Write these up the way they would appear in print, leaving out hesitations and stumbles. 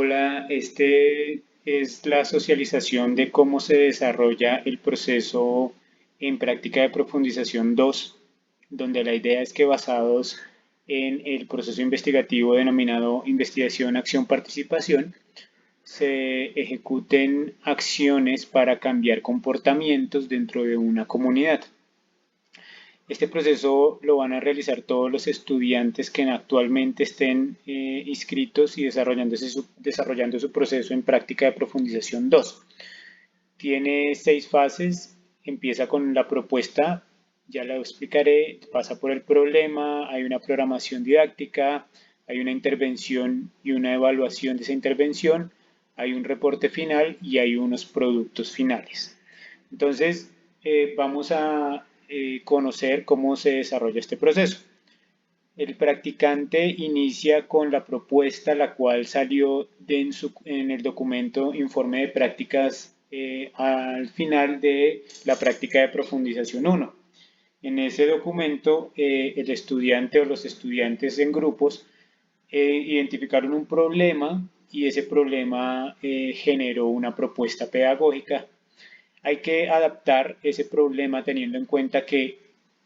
Hola, este es la socialización de cómo se desarrolla el proceso en práctica de profundización 2, donde la idea es que basados en el proceso investigativo denominado investigación, acción, participación, se ejecuten acciones para cambiar comportamientos dentro de una comunidad. Este proceso lo van a realizar todos los estudiantes que actualmente estén inscritos y desarrollando su proceso en práctica de profundización 2. Tiene 6 fases, empieza con la propuesta, ya la explicaré, pasa por el problema, hay una programación didáctica, hay una intervención y una evaluación de esa intervención, hay un reporte final y hay unos productos finales. Entonces, vamos a conocer cómo se desarrolla este proceso. El practicante inicia con la propuesta, la cual salió en el documento Informe de Prácticas al final de la práctica de profundización 1. En ese documento, el estudiante o los estudiantes en grupos identificaron un problema y ese problema generó una propuesta pedagógica. Hay que adaptar ese problema teniendo en cuenta que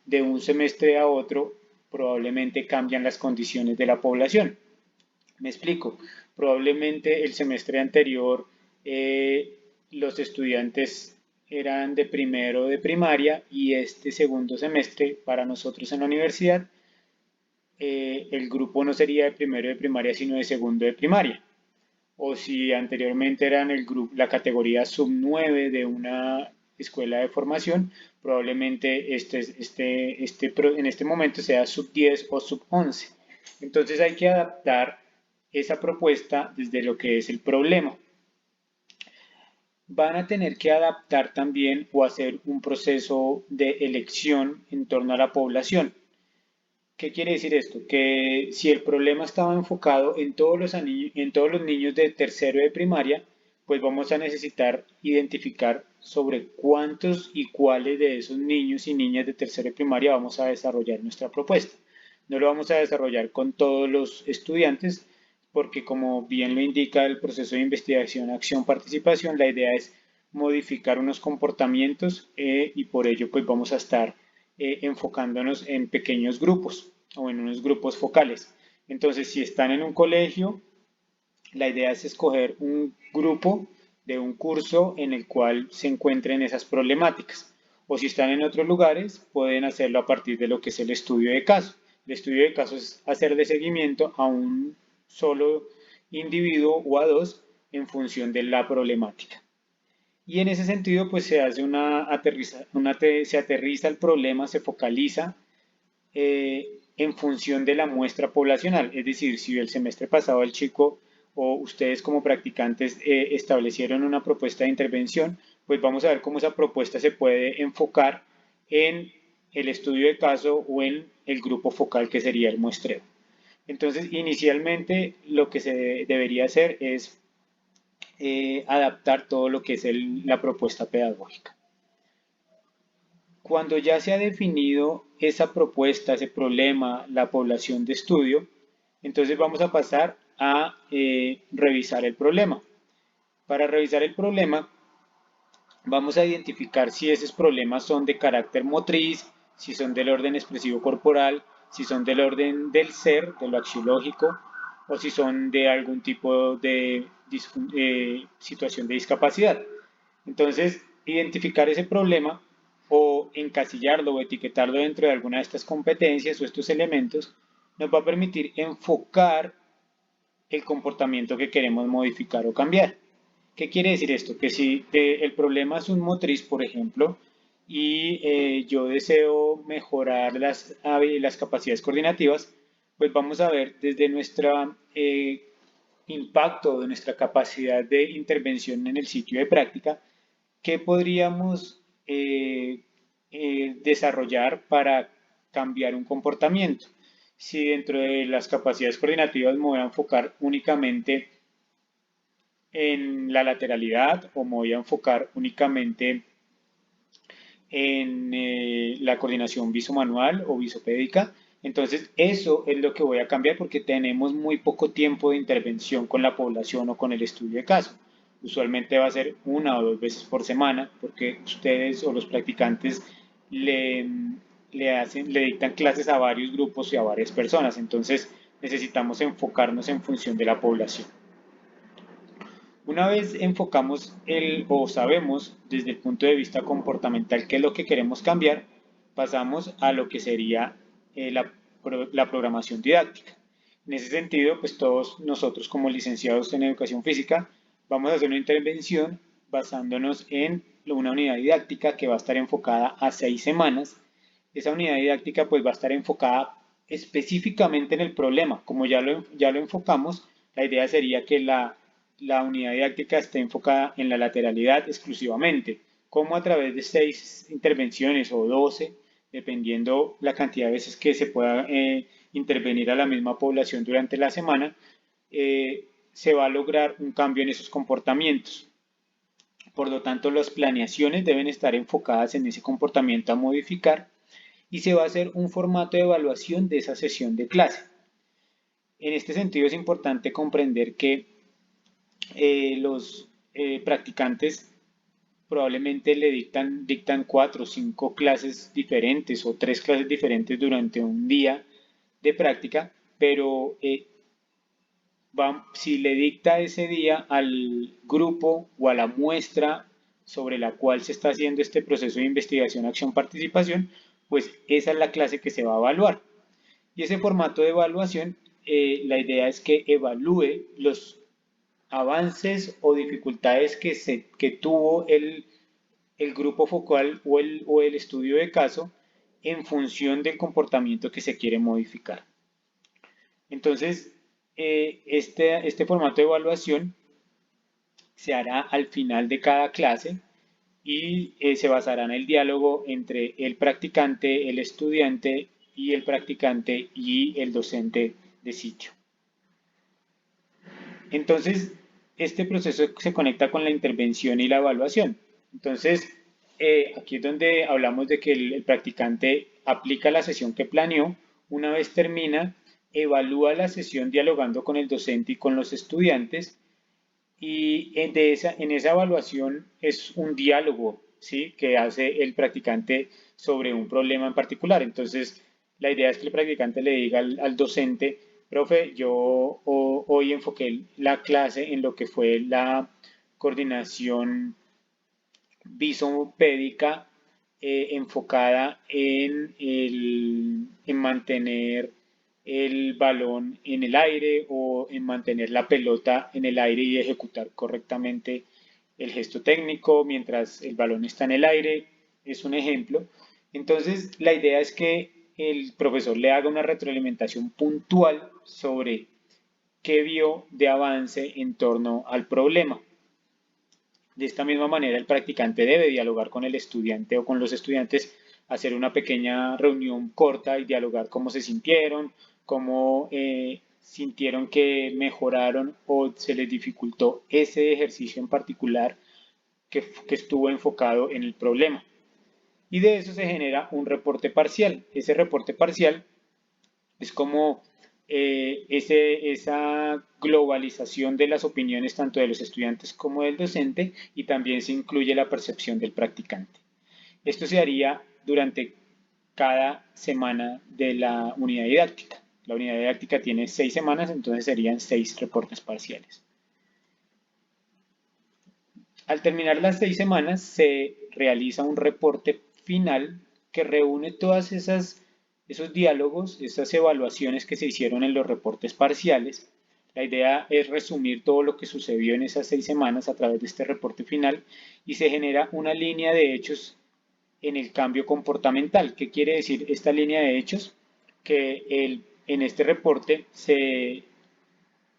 de un semestre a otro probablemente cambian las condiciones de la población. Me explico. Probablemente el semestre anterior los estudiantes eran de primero de primaria y este segundo semestre para nosotros en la universidad el grupo no sería de primero de primaria sino de segundo de primaria. O si anteriormente eran la categoría sub 9 de una escuela de formación, probablemente en este momento sea sub 10 o sub 11. Entonces hay que adaptar esa propuesta desde lo que es el problema. Van a tener que adaptar también o hacer un proceso de elección en torno a la población. ¿Qué quiere decir esto? Que si el problema estaba enfocado en todos los niños de tercero de primaria, pues vamos a necesitar identificar sobre cuántos y cuáles de esos niños y niñas de tercero de primaria vamos a desarrollar nuestra propuesta. No lo vamos a desarrollar con todos los estudiantes, porque como bien lo indica el proceso de investigación, acción, participación, la idea es modificar unos comportamientos y por ello pues vamos a estar enfocándonos en pequeños grupos o en unos grupos focales. Entonces, si están en un colegio, la idea es escoger un grupo de un curso en el cual se encuentren esas problemáticas. O si están en otros lugares, pueden hacerlo a partir de lo que es el estudio de caso. El estudio de caso es hacer de seguimiento a un solo individuo o a dos en función de la problemática. Y en ese sentido, pues se hace se aterriza el problema, se focaliza en función de la muestra poblacional. Es decir, si el semestre pasado el chico o ustedes como practicantes establecieron una propuesta de intervención, pues vamos a ver cómo esa propuesta se puede enfocar en el estudio de caso o en el grupo focal que sería el muestreo. Entonces, inicialmente lo que se debería hacer es adaptar todo lo que es la propuesta pedagógica. Cuando ya se ha definido esa propuesta, ese problema, la población de estudio, entonces vamos a pasar a revisar el problema. Para revisar el problema, vamos a identificar si esos problemas son de carácter motriz, si son del orden expresivo corporal, si son del orden del ser, de lo axiológico, o si son de algún tipo de situación de discapacidad. Entonces, identificar ese problema o encasillarlo o etiquetarlo dentro de alguna de estas competencias o estos elementos nos va a permitir enfocar el comportamiento que queremos modificar o cambiar. ¿Qué quiere decir esto? Que si el problema es un motriz, por ejemplo, y yo deseo mejorar las capacidades coordinativas, pues vamos a ver desde nuestro impacto, de nuestra capacidad de intervención en el sitio de práctica, qué podríamos desarrollar para cambiar un comportamiento. Si dentro de las capacidades coordinativas me voy a enfocar únicamente en la lateralidad o me voy a enfocar únicamente en la coordinación visomanual o visopédica, Entonces, eso es lo que voy a cambiar porque tenemos muy poco tiempo de intervención con la población o con el estudio de caso. Usualmente va a ser una o dos veces por semana porque ustedes o los practicantes le, le dictan clases a varios grupos y a varias personas. Entonces, necesitamos enfocarnos en función de la población. Una vez enfocamos o sabemos desde el punto de vista comportamental qué es lo que queremos cambiar, pasamos a lo que sería la programación didáctica. En ese sentido, pues todos nosotros como licenciados en educación física vamos a hacer una intervención basándonos en una unidad didáctica que va a estar enfocada a 6 semanas. Esa unidad didáctica pues va a estar enfocada específicamente en el problema. Como ya lo enfocamos, la idea sería que la unidad didáctica esté enfocada en la lateralidad exclusivamente, como a través de 6 intervenciones o 12, dependiendo la cantidad de veces que se pueda intervenir a la misma población durante la semana, se va a lograr un cambio en esos comportamientos. Por lo tanto, las planeaciones deben estar enfocadas en ese comportamiento a modificar y se va a hacer un formato de evaluación de esa sesión de clase. En este sentido es importante comprender que los practicantes probablemente dictan 4 o 5 clases diferentes o 3 clases diferentes durante un día de práctica, pero si le dicta ese día al grupo o a la muestra sobre la cual se está haciendo este proceso de investigación, acción, participación, pues esa es la clase que se va a evaluar. Y ese formato de evaluación, la idea es que evalúe los avances o dificultades que tuvo el grupo focal o el estudio de caso en función del comportamiento que se quiere modificar. Entonces, este formato de evaluación se hará al final de cada clase y se basará en el diálogo entre el practicante, el estudiante y el practicante y el docente de sitio. Entonces, este proceso se conecta con la intervención y la evaluación. Entonces, aquí es donde hablamos de que el practicante aplica la sesión que planeó, una vez termina, evalúa la sesión dialogando con el docente y con los estudiantes y en esa evaluación es un diálogo, ¿sí?, que hace el practicante sobre un problema en particular. Entonces, la idea es que el practicante le diga al docente, profe, yo hoy enfoqué la clase en lo que fue la coordinación visopédica enfocada en mantener el balón en el aire o en mantener la pelota en el aire y ejecutar correctamente el gesto técnico mientras el balón está en el aire. Es un ejemplo. Entonces, la idea es que el profesor le haga una retroalimentación puntual sobre qué vio de avance en torno al problema. De esta misma manera, el practicante debe dialogar con el estudiante o con los estudiantes, hacer una pequeña reunión corta y dialogar cómo se sintieron, cómo sintieron que mejoraron o se les dificultó ese ejercicio en particular que estuvo enfocado en el problema. Y de eso se genera un reporte parcial. Ese reporte parcial es como esa globalización de las opiniones tanto de los estudiantes como del docente y también se incluye la percepción del practicante. Esto se haría durante cada semana de la unidad didáctica. La unidad didáctica tiene 6 semanas, entonces serían 6 reportes parciales. Al terminar las 6 semanas se realiza un reporte final que reúne todas esos diálogos, esas evaluaciones que se hicieron en los reportes parciales. La idea es resumir todo lo que sucedió en esas 6 semanas a través de este reporte final y se genera una línea de hechos en el cambio comportamental. ¿Qué quiere decir esta línea de hechos? Que en este reporte se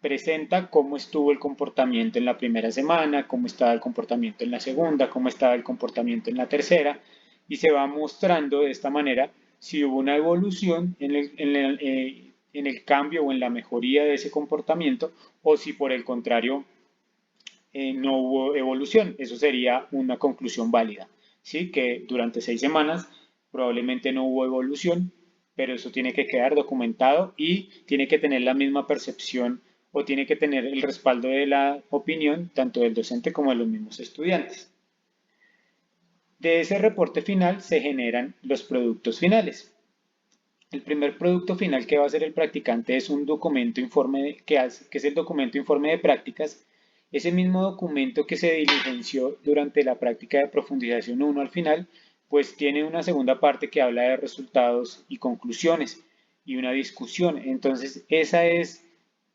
presenta cómo estuvo el comportamiento en la primera semana, cómo estaba el comportamiento en la segunda, cómo estaba el comportamiento en la tercera, y se va mostrando de esta manera si hubo una evolución en el cambio o en la mejoría de ese comportamiento o si por el contrario no hubo evolución. Eso sería una conclusión válida, ¿sí? Que durante 6 semanas probablemente no hubo evolución, pero eso tiene que quedar documentado y tiene que tener la misma percepción o tiene que tener el respaldo de la opinión tanto del docente como de los mismos estudiantes. De ese reporte final se generan los productos finales. El primer producto final que va a hacer el practicante es un documento informe que es el documento informe de prácticas. Ese mismo documento que se diligenció durante la práctica de profundización 1 al final, pues tiene una segunda parte que habla de resultados y conclusiones y una discusión. Entonces, esa es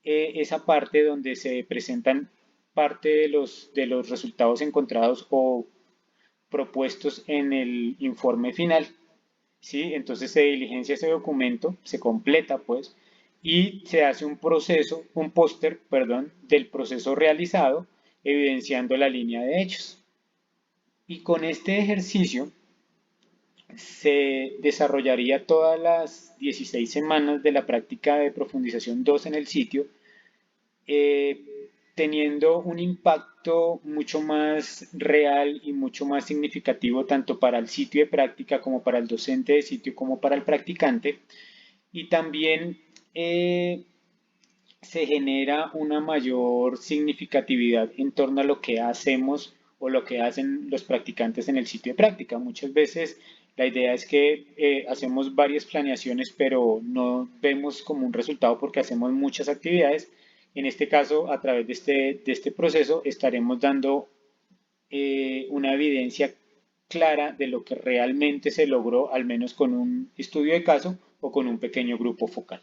esa parte donde se presentan parte de los resultados encontrados o propuestos en el informe final. ¿Sí? Entonces se diligencia ese documento, se completa pues, y se hace un proceso, un póster, perdón, del proceso realizado, evidenciando la línea de hechos. Y con este ejercicio se desarrollaría todas las 16 semanas de la práctica de profundización 2 en el sitio, teniendo un impacto mucho más real y mucho más significativo tanto para el sitio de práctica como para el docente de sitio como para el practicante. Y también se genera una mayor significatividad en torno a lo que hacemos o lo que hacen los practicantes en el sitio de práctica. Muchas veces la idea es que hacemos varias planeaciones, pero no vemos como un resultado porque hacemos muchas actividades. En este caso, a través de este proceso, estaremos dando una evidencia clara de lo que realmente se logró, al menos con un estudio de caso o con un pequeño grupo focal.